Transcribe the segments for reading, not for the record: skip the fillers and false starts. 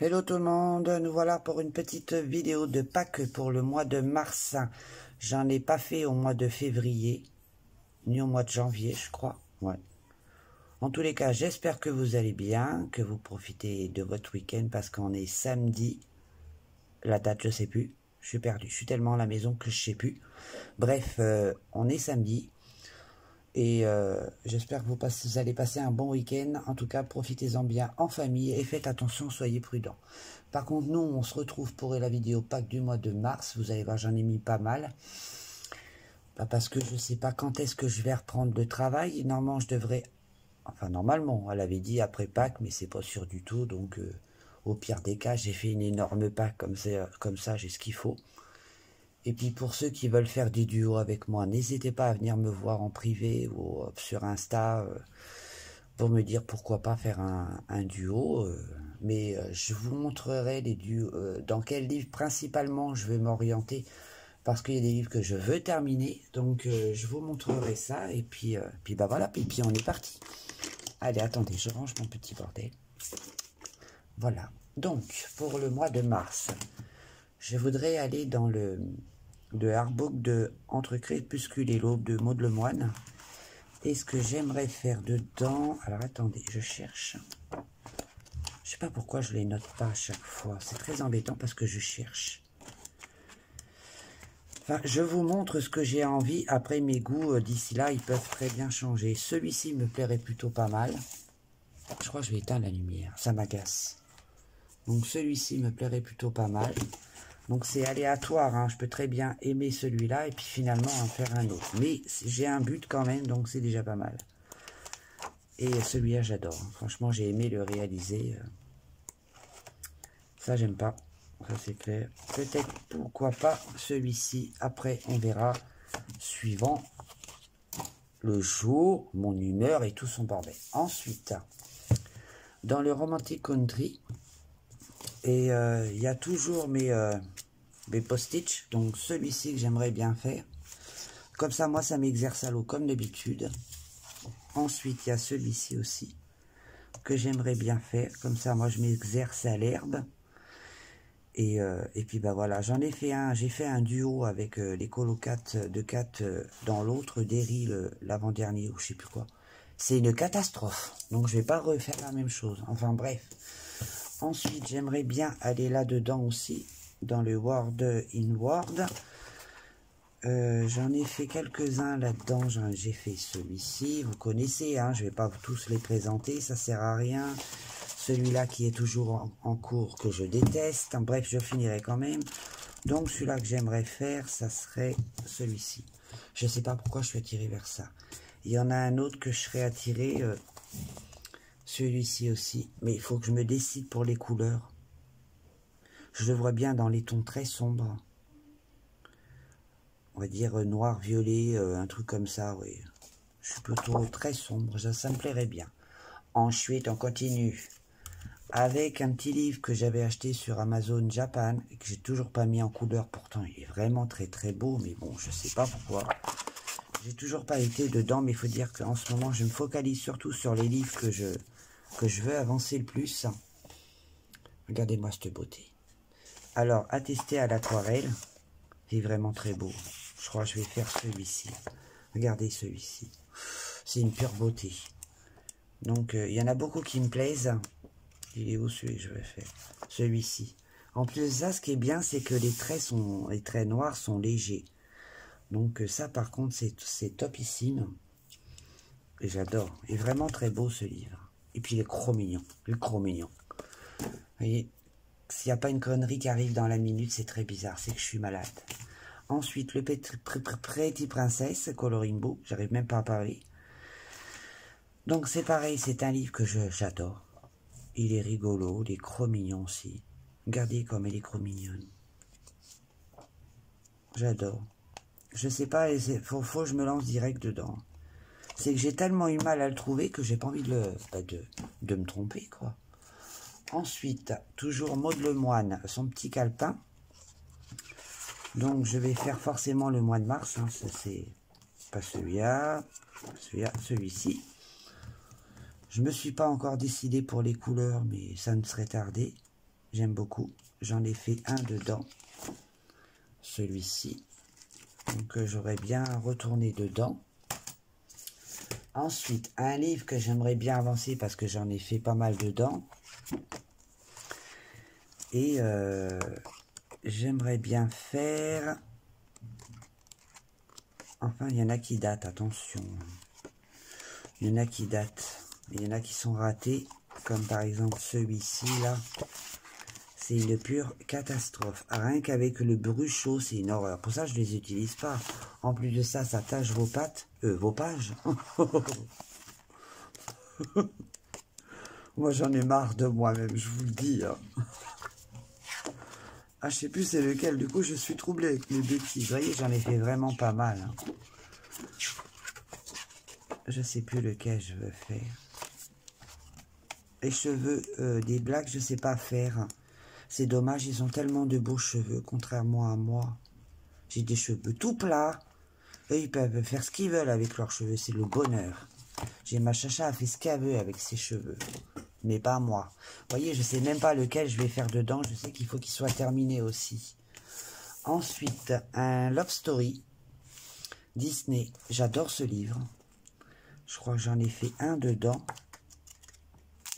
Hello tout le monde, nous voilà pour une petite vidéo de Pâques pour le mois de mars. J'en ai pas fait au mois de février, ni au mois de janvier je crois. Ouais. En tous les cas, j'espère que vous allez bien, que vous profitez de votre week-end parce qu'on est samedi. La date je sais plus, je suis perdu, je suis tellement à la maison que je sais plus. Bref, on est samedi. Et j'espère que vous allez passer un bon week-end. En tout cas, profitez-en bien en famille et faites attention, soyez prudents. Par contre, nous, on se retrouve pour la vidéo Pâques du mois de mars. Vous allez voir, j'en ai mis pas mal. Parce que je ne sais pas quand est-ce que je vais reprendre le travail. Normalement, je devrais... Enfin, normalement, elle avait dit après Pâques, mais c'est pas sûr du tout. Donc, au pire des cas, j'ai fait une énorme Pâques comme ça, j'ai ce qu'il faut. Et puis pour ceux qui veulent faire du duo avec moi, n'hésitez pas à venir me voir en privé ou sur Insta pour me dire pourquoi pas faire un duo. Mais je vous montrerai les duos, dans quel livre principalement je vais m'orienter parce qu'il y a des livres que je veux terminer. Donc je vous montrerai ça et puis bah voilà, puis on est parti. Allez, attendez, je range mon petit bordel. Voilà, donc pour le mois de mars, je voudrais aller dans le Hardbook de Entre Crépuscule et l'Aube de Maud Lemoine. Et ce que j'aimerais faire dedans... Alors attendez, je cherche. Je sais pas pourquoi je les note pas à chaque fois. C'est très embêtant parce que je cherche. Enfin, je vous montre ce que j'ai envie. Après, mes goûts, d'ici là, ils peuvent très bien changer. Celui-ci me plairait plutôt pas mal. Je crois que je vais éteindre la lumière. Ça m'agace. Donc celui-ci me plairait plutôt pas mal. Donc c'est aléatoire, hein. Je peux très bien aimer celui-là et puis finalement en faire un autre. Mais j'ai un but quand même, donc c'est déjà pas mal. Et celui-là j'adore. Franchement j'ai aimé le réaliser. Ça j'aime pas, ça c'est clair. Peut-être pourquoi pas celui-ci. Après on verra, suivant le jour, mon humeur et tout son bordel. Ensuite, dans le Romantic Country, et il y a toujours mes post-it, donc celui-ci que j'aimerais bien faire. Comme ça, moi, ça m'exerce à l'eau comme d'habitude. Ensuite, il y a celui-ci aussi que j'aimerais bien faire. Comme ça, moi, je m'exerce à l'herbe. Et puis, bah voilà, j'en ai fait un. J'ai fait un duo avec les colocates de 4 dans l'autre, Derry, l'avant-dernier, ou je sais plus quoi. C'est une catastrophe. Donc, je vais pas refaire la même chose. Enfin, bref. Ensuite, j'aimerais bien aller là-dedans aussi, dans le Word in Word. J'en ai fait quelques-uns là-dedans. J'ai fait celui-ci, vous connaissez, hein, je ne vais pas tous les présenter, ça sert à rien. Celui-là qui est toujours en cours, que je déteste. Bref, je finirai quand même. Donc celui-là que j'aimerais faire, ça serait celui-ci. Je ne sais pas pourquoi je suis attiré vers ça. Il y en a un autre que je serais attiré... celui-ci aussi, mais il faut que je me décide pour les couleurs. Je le vois bien dans les tons très sombres. On va dire noir, violet, un truc comme ça, oui. Je suis plutôt très sombre, ça me plairait bien. Ensuite, on continue avec un petit livre que j'avais acheté sur Amazon Japan et que j'ai toujours pas mis en couleur. Pourtant, il est vraiment très très beau, mais bon, je sais pas pourquoi. J'ai toujours pas été dedans, mais il faut dire qu'en ce moment, je me focalise surtout sur les livres que je veux avancer le plus. Regardez-moi cette beauté. Alors, attesté à l'aquarelle, c'est vraiment très beau. Je crois que je vais faire celui-ci. Regardez celui-ci. C'est une pure beauté. Donc, il y en a beaucoup qui me plaisent. Il est où celui que je vais faire? Celui-ci. En plus de ça, ce qui est bien, c'est que les traits noirs sont légers. Donc, ça, par contre, c'est topissime. Et j'adore. Il est vraiment très beau, ce livre. Et puis, il est trop mignon. Il est trop mignon. Vous voyez, s'il n'y a pas une connerie qui arrive dans la minute, c'est très bizarre. C'est que je suis malade. Ensuite, le Pretty Princess, Coloring Book. J'arrive même pas à parler. Donc, c'est pareil. C'est un livre que j'adore. Il est rigolo. Il est trop mignon aussi. Regardez comme elle est trop mignonne. J'adore. Je sais pas, faut que je me lance direct dedans. C'est que j'ai tellement eu mal à le trouver que j'ai pas envie de me tromper, quoi. Ensuite, toujours Maud Lemoine, son petit calepin. Donc, je vais faire forcément le mois de mars. Hein, c'est pas celui-là, celui-ci. Je me suis pas encore décidé pour les couleurs, mais ça ne serait tardé. J'aime beaucoup. J'en ai fait un dedans. Celui-ci. Donc j'aurais bien retourné dedans. Ensuite, un livre que j'aimerais bien avancer parce que j'en ai fait pas mal dedans. Et j'aimerais bien faire... Enfin, il y en a qui datent, attention. Il y en a qui datent. Il y en a qui sont ratés. Comme par exemple celui-ci, là. C'est une pure catastrophe. Rien qu'avec le bruchot, c'est une horreur. Pour ça, je ne les utilise pas. En plus de ça, ça tâche vos pattes. Vos pages. Moi, j'en ai marre de moi-même, je vous le dis. Hein. Ah, je sais plus c'est lequel. Du coup, je suis troublé avec mes bêtises. Vous voyez, j'en ai fait vraiment pas mal. Hein. Je sais plus lequel je veux faire. Les cheveux des blacks, je sais pas faire. C'est dommage, ils ont tellement de beaux cheveux, contrairement à moi. J'ai des cheveux tout plats. Eux, ils peuvent faire ce qu'ils veulent avec leurs cheveux, c'est le bonheur. J'ai ma chacha a fait ce qu'elle veut avec ses cheveux, mais pas moi. Vous voyez, je sais même pas lequel je vais faire dedans, je sais qu'il faut qu'il soit terminé aussi. Ensuite, un Love Story, Disney, j'adore ce livre. Je crois que j'en ai fait un dedans.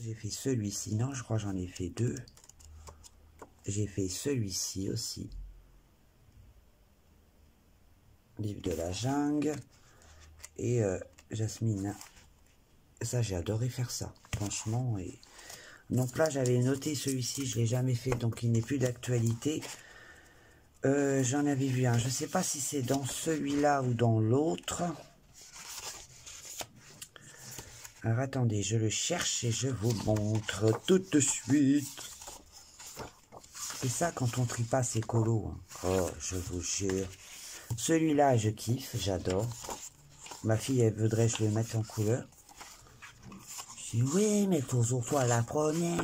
J'ai fait celui-ci, non, je crois que j'en ai fait deux. J'ai fait celui-ci aussi. Livre de la jungle. Et Jasmine. Ça, j'ai adoré faire ça, franchement. Et... donc là, j'avais noté celui-ci, je ne l'ai jamais fait, donc il n'est plus d'actualité. J'en avais vu un. Je ne sais pas si c'est dans celui-là ou dans l'autre. Alors, attendez, je le cherche et je vous montre tout de suite. Et ça, quand on trie pas, c'est colo. Hein. Oh, je vous jure. Celui-là, je kiffe, j'adore. Ma fille, elle voudrait que je le mette en couleur. Je dis, oui, mais toujours toi la première.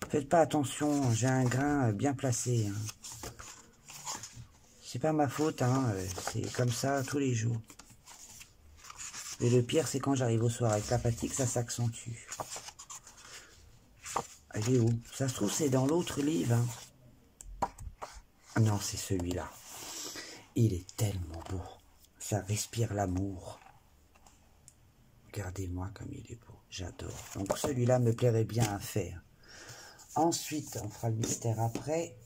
Faites pas attention, j'ai un grain bien placé. Hein. C'est pas ma faute, hein. C'est comme ça tous les jours. Et le pire, c'est quand j'arrive au soir avec la fatigue, ça s'accentue. Elle est où? Ça se trouve, c'est dans l'autre livre. Hein. Non, c'est celui-là. Il est tellement beau. Ça respire l'amour. Regardez-moi comme il est beau. J'adore. Donc celui-là me plairait bien à faire. Ensuite, on fera le mystère après.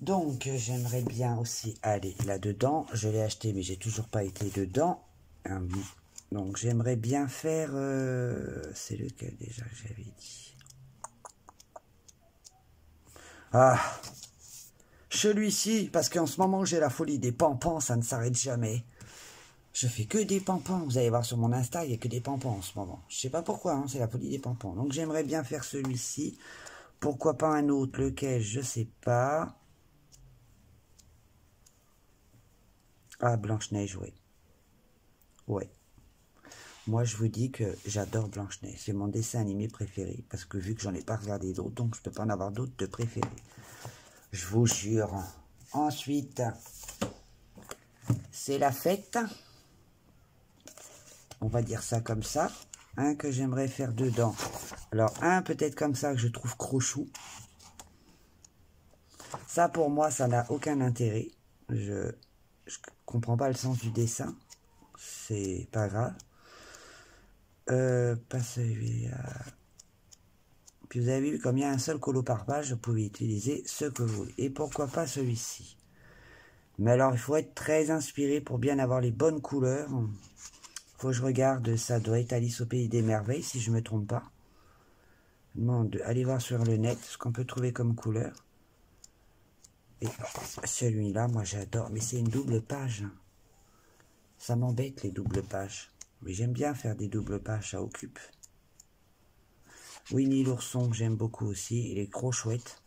Donc, j'aimerais bien aussi aller là-dedans. Je l'ai acheté, mais j'ai toujours pas été dedans. Donc, j'aimerais bien faire... c'est lequel déjà que j'avais dit? Ah, celui-ci, parce qu'en ce moment, j'ai la folie des pampans, ça ne s'arrête jamais. Je fais que des pampans. Vous allez voir sur mon Insta, il n'y a que des pampans en ce moment. Je sais pas pourquoi, hein, c'est la folie des pampans. Donc, j'aimerais bien faire celui-ci. Pourquoi pas un autre, lequel, je sais pas. Ah, Blanche-Neige, oui. Ouais. Moi, je vous dis que j'adore Blanche-Neige. C'est mon dessin animé préféré. Parce que vu que j'en ai pas regardé d'autres, donc je peux pas en avoir d'autres de préférés. Je vous jure. Ensuite, c'est la fête. On va dire ça comme ça. Un que j'aimerais faire dedans. Alors, un peut-être comme ça que je trouve crochou. Ça, pour moi, ça n'a aucun intérêt. Je comprends pas le sens du dessin. C'est pas grave. Pas celui-là. Puis vous avez vu, comme il y a un seul colo par page, vous pouvez utiliser ce que vous voulez. Et pourquoi pas celui-ci. Mais alors, il faut être très inspiré pour bien avoir les bonnes couleurs. Faut que je regarde, ça doit être Alice au Pays des Merveilles, si je me trompe pas. Demande, allez voir sur le net ce qu'on peut trouver comme couleur. Et celui-là, moi j'adore, mais c'est une double page. Ça m'embête les doubles pages. Mais j'aime bien faire des doubles pages, ça occupe. Winnie l'ourson, j'aime beaucoup aussi, il est trop chouette.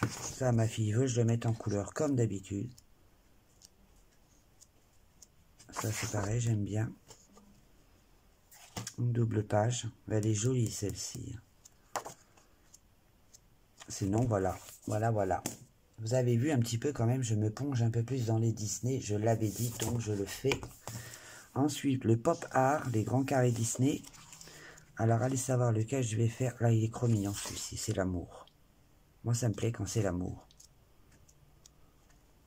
Ça, ma fille veut, je le mette en couleur comme d'habitude. Ça, c'est pareil, j'aime bien. Une double page. Elle est jolie, celle-ci. Sinon, voilà. Voilà. Vous avez vu un petit peu quand même, je me plonge un peu plus dans les Disney. Je l'avais dit, donc je le fais. Ensuite, le pop art, les grands carrés Disney. Alors, allez savoir lequel je vais faire. Là, il est trop mignon, celui-ci. C'est l'amour. Moi, ça me plaît quand c'est l'amour.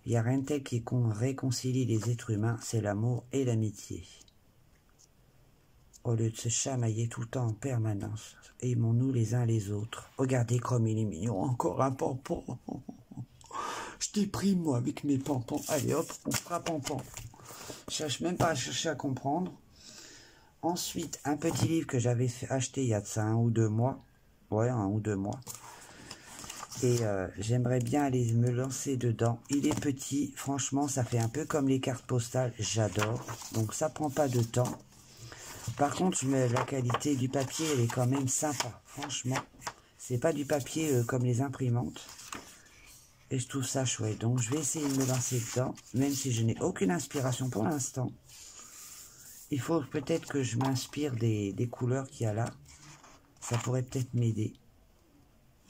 Il n'y a rien de tel qui réconcilie les êtres humains, c'est l'amour et l'amitié. Au lieu de se chamailler tout le temps en permanence, aimons-nous les uns les autres. Regardez comme il est mignon, encore un pompon. Je déprime, moi, avec mes pompons. Allez, hop, on fera pompon. Je cherche même pas à chercher à comprendre. Ensuite, un petit livre que j'avais acheté il y a de ça 1 ou 2 mois. Ouais, 1 ou 2 mois. Et j'aimerais bien aller me lancer dedans. Il est petit, franchement, ça fait un peu comme les cartes postales. J'adore. Donc, ça prend pas de temps. Par contre, la qualité du papier, elle est quand même sympa. Franchement, c'est pas du papier comme les imprimantes. Et je trouve ça chouette. Donc, je vais essayer de me lancer dedans, même si je n'ai aucune inspiration pour l'instant. Il faut peut-être que je m'inspire des couleurs qu'il y a là. Ça pourrait peut-être m'aider.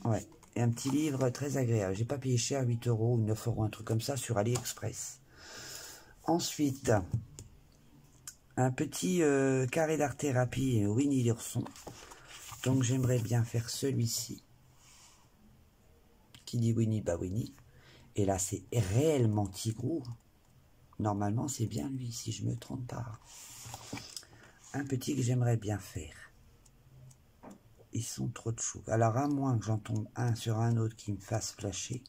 Ouais. Et un petit livre très agréable. J'ai pas payé cher, 8 € ou 9 €, un truc comme ça, sur AliExpress. Ensuite, un petit carré d'art-thérapie Winnie l'ourson. Donc, j'aimerais bien faire celui-ci. Qui dit Winnie, bah Winnie. Et là, c'est réellement Tigrou. Normalement, c'est bien lui, si je me trompe pas. Un petit que j'aimerais bien faire. Ils sont trop de choux. Alors, à moins que j'en tombe un sur un autre qui me fasse flasher.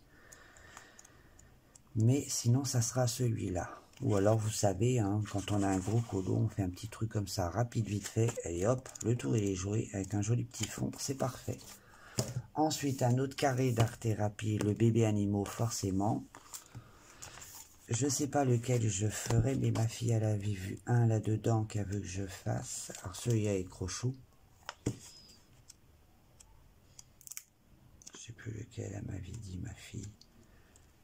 Mais sinon, ça sera celui-là. Ou alors, vous savez, hein, quand on a un gros colo, on fait un petit truc comme ça, rapide, vite fait. Et hop, le tour il est joué avec un joli petit fond. C'est parfait. Ensuite, un autre carré d'art-thérapie, le bébé animaux, forcément. Je ne sais pas lequel je ferai, mais ma fille, elle avait vu un là-dedans qu'elle veut que je fasse. Alors, celui-là est crochou. Je sais plus lequel elle m'avait dit, ma fille.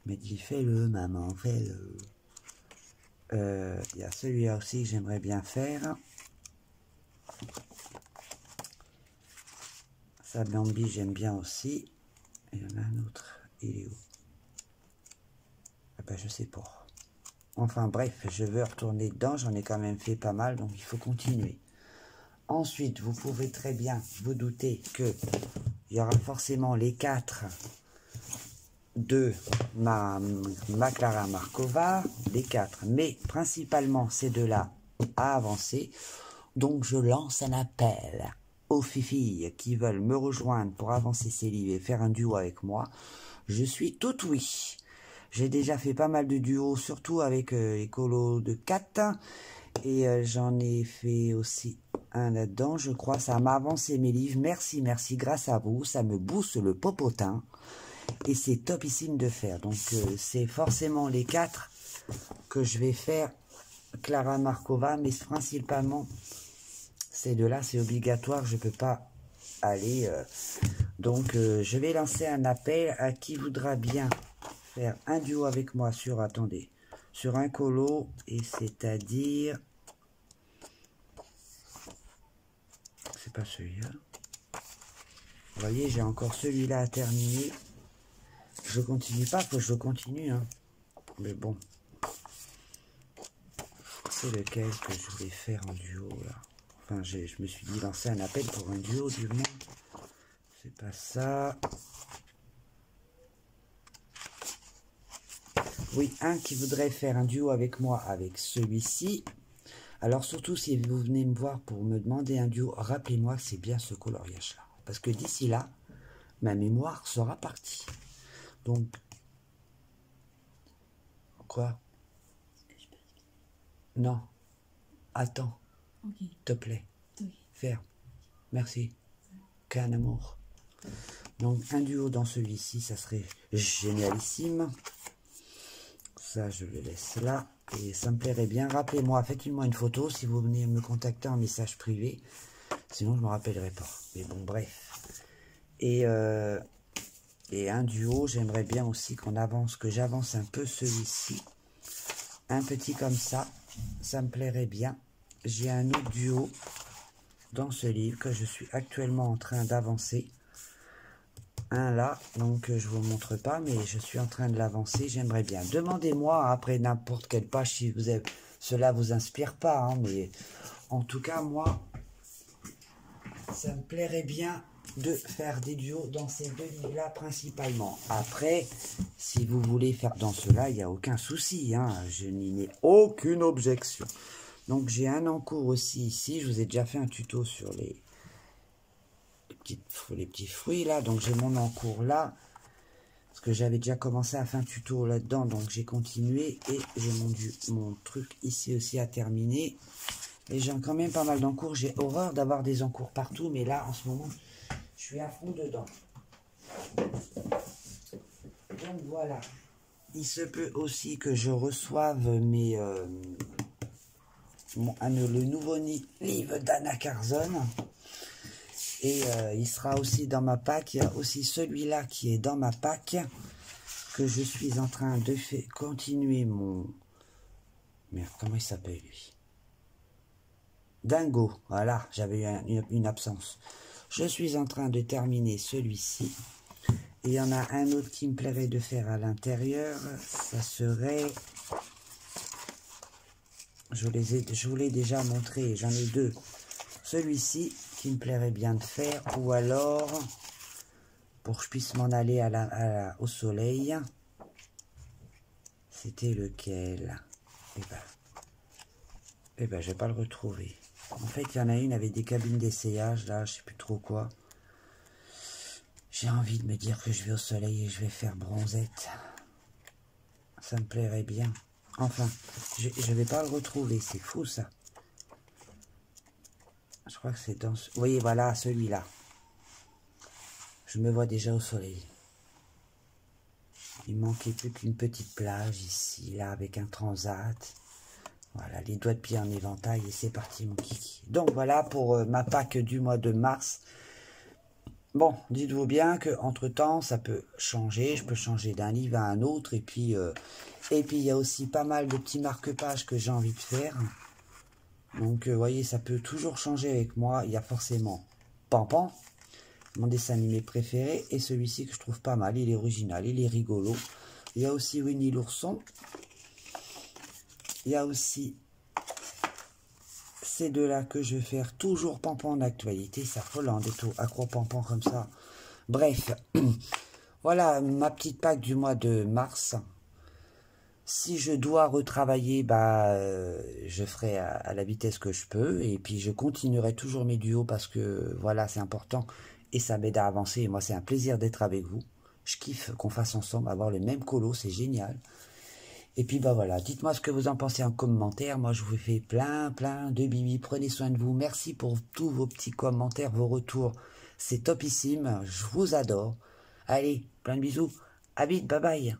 Mais dit, fais-le, maman, fais-le. Il y a celui-là aussi que j'aimerais bien faire. Ça, Bambi, j'aime bien aussi. Et il y en a un autre. Il est où? Ah ben, je sais pas. Enfin, bref, je veux retourner dedans. J'en ai quand même fait pas mal, donc il faut continuer. Ensuite, vous pouvez très bien vous douter que il y aura forcément les 4 de ma Clara Markova, les 4, mais principalement ces deux-là à avancer. Donc je lance un appel aux filles qui veulent me rejoindre pour avancer ces livres et faire un duo avec moi. Je suis tout oui. J'ai déjà fait pas mal de duos, surtout avec les colos de 4. Et j'en ai fait aussi un là-dedans, je crois. Ça m'a avancé mes livres. Merci, merci, grâce à vous. Ça me booste le popotin. Et c'est topissime de faire. Donc, c'est forcément les 4 que je vais faire. Clara Markova, mais principalement, ces deux-là, c'est obligatoire. Je ne peux pas aller. Donc, je vais lancer un appel à qui voudra bien faire un duo avec moi sur, attendez, sur un colo, et c'est-à-dire, c'est pas celui-là. Vous voyez, j'ai encore celui-là à terminer. Je continue pas, faut que je continue, hein. Mais bon, c'est lequel que je voulais faire en duo là. Enfin, je me suis dit lancer un appel pour un duo du moins. C'est pas ça. Oui, un qui voudrait faire un duo avec moi avec celui-ci. Alors surtout si vous venez me voir pour me demander un duo, rappelez-moi que c'est bien ce coloriage là. Parce que d'ici là, ma mémoire sera partie. Donc, quoi? Non. Attends. Okay. Te plaît. Okay. Ferme. Merci. Qu'un amour. Donc, un duo dans celui-ci, ça serait génialissime. Ça, je le laisse là. Et ça me plairait bien. Rappelez-moi, faites-moi une photo si vous venez me contacter en message privé. Sinon, je ne me rappellerai pas. Mais bon, bref. Et un duo, j'aimerais bien aussi qu'on avance, que j'avance un peu celui-ci. Un petit comme ça, ça me plairait bien. J'ai un autre duo dans ce livre que je suis actuellement en train d'avancer. Un là, donc je vous montre pas, mais je suis en train de l'avancer, j'aimerais bien. Demandez-moi après n'importe quelle page si vous cela vous inspire pas, hein, mais en tout cas, moi, Ça me plairait bien de faire des duos dans ces deux livres-là principalement. Après, si vous voulez faire dans cela, il n'y a aucun souci, hein. Je n'y mets aucune objection. Donc j'ai un en cours aussi ici. Je vous ai déjà fait un tuto sur les petits fruits là. Donc j'ai mon en cours là. Parce que j'avais déjà commencé à faire un tuto là-dedans. Donc j'ai continué. Et j'ai mon truc ici aussi à terminer. Et j'ai quand même pas mal d'encours. J'ai horreur d'avoir des encours partout. Mais là, en ce moment, je suis à fond dedans. Donc voilà. Il se peut aussi que je reçoive le nouveau livre d'Anna Carzon. Et il sera aussi dans ma pack. Il y a aussi celui-là qui est dans ma pack. Que je suis en train de continuer mon... Merde, comment il s'appelle lui? Dingo. Voilà, j'avais eu une absence. Je suis en train de terminer celui-ci. Et il y en a un autre qui me plairait de faire à l'intérieur. Ça serait... Je vous l'ai déjà montré. J'en ai deux. Celui-ci qui me plairait bien de faire. Ou alors, pour que je puisse m'en aller au soleil. C'était lequel? Eh ben, je vais pas le retrouver. En fait, il y en a une avec des cabines d'essayage. Là, je sais plus trop quoi. J'ai envie de me dire que je vais au soleil et je vais faire bronzette. Ça me plairait bien. Enfin, je ne vais pas le retrouver. C'est fou, ça. Je crois que c'est dans... Vous voyez, voilà, celui-là. Je me vois déjà au soleil. Il manquait plus qu'une petite plage ici, là, avec un transat. Voilà, les doigts de pied en éventail et c'est parti, mon kiki. Donc, voilà pour ma pack du mois de mars. Bon, dites-vous bien qu'entre-temps, ça peut changer. Je peux changer d'un livre à un autre. Et puis, il y a aussi pas mal de petits marque-pages que j'ai envie de faire. Donc, vous voyez, ça peut toujours changer avec moi. Il y a forcément Pampan, mon dessin animé préféré. Et celui-ci que je trouve pas mal. Il est original, il est rigolo. Il y a aussi Winnie l'ourson. Il y a aussi ces deux-là que je vais faire. Toujours Pampan en actualité. Ça Hollande et tout. Accro Pampan comme ça. Bref. Voilà ma petite pack du mois de mars. Si je dois retravailler, je ferai à la vitesse que je peux. Et puis je continuerai toujours mes duos parce que voilà, c'est important. Et ça m'aide à avancer. Et moi, c'est un plaisir d'être avec vous. Je kiffe qu'on fasse ensemble, avoir le même colo, c'est génial. Et puis voilà, dites-moi ce que vous en pensez en commentaire. Moi, je vous fais plein de bibi. Prenez soin de vous. Merci pour tous vos petits commentaires, vos retours. C'est topissime. Je vous adore. Allez, plein de bisous. À vite, bye bye.